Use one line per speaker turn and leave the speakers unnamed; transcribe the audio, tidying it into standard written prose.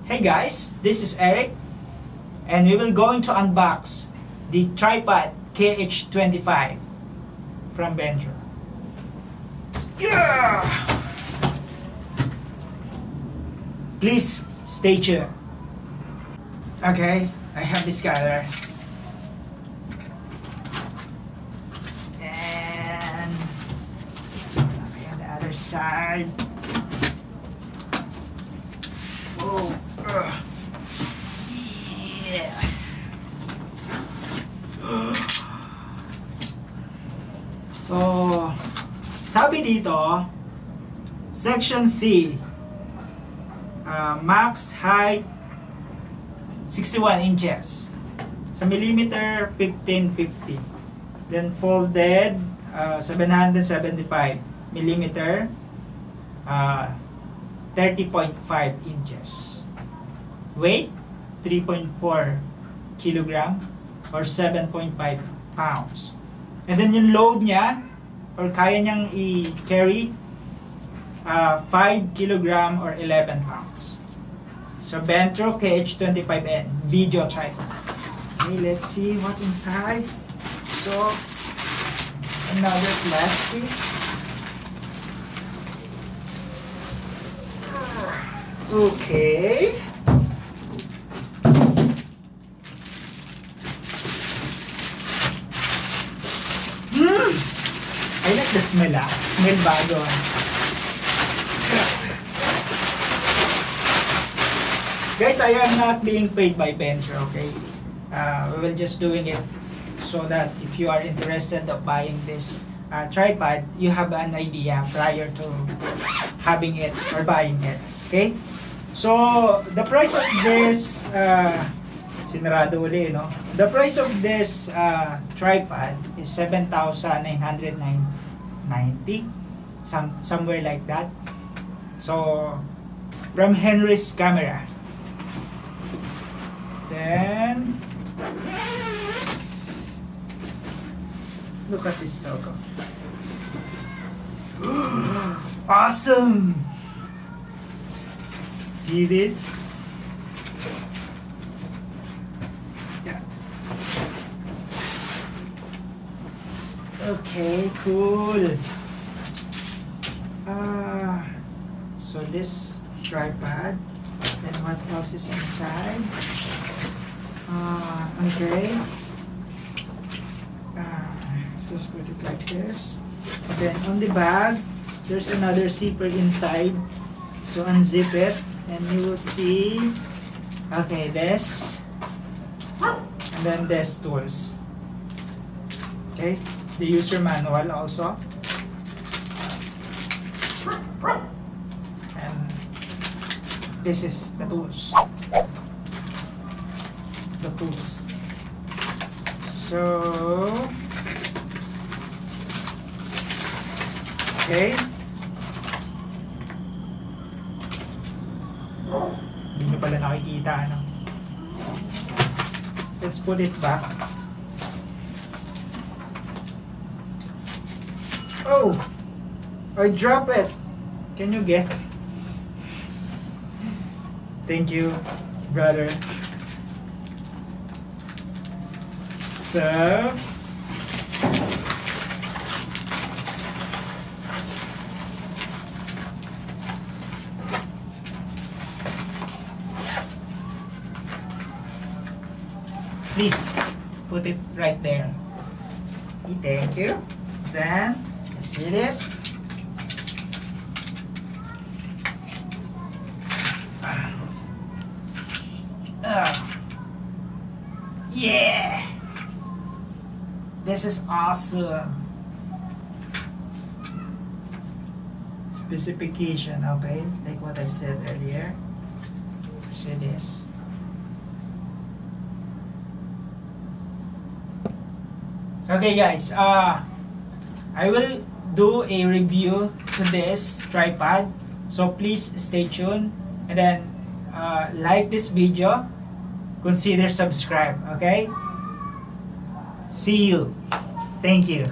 Hey guys, this is Eric and we will going to unbox the tripod KH25 from Bentro. Yeah! Please stay tuned. Okay, I have this color. And okay, on the other side. Oh, yeah. So, sabi dito, section C, max height 61 inches. Sa millimeter, 1550. Then folded, 775 millimeter, 30.5 inches. Weight, 3.4 kilogram or 7.5 pounds. And then yung load niya, or kaya niyang i-carry, 5 kilogram or 11 pounds. So, Bentro KH25N video tripod. Okay, let's see what's inside. So, another plastic. Okay. I like the smell, Smell bago. Guys, I am not being paid by Bentro, okay? We will just doing it so that if you are interested of buying this tripod, you have an idea prior to having it or buying it, okay? So, the price of this, sinarado uli, no? The price of this tripod is 7,990, somewhere like that. So, from Henry's camera. Then, look at this logo. Awesome! See this? Yeah. Okay, cool. So this tripod, and what else is inside? Okay. Just put it like this. Then on the bag, there's another zipper inside. So unzip it. And you will see, okay, this, and then this tools. Okay, the user manual also. And this is the tools. The tools. So, okay. Hindi nyo pala nakikita, ano? Let's put it back. Oh! I drop it! Can you get? Thank you, brother. So, please put it right there. Thank you. Then, you see this? Yeah! This is awesome. Specification, okay? Like what I said earlier. See this? Okay guys, I will do a review to this tripod, so please stay tuned and then like this video, consider subscribe, okay? See you. Thank you.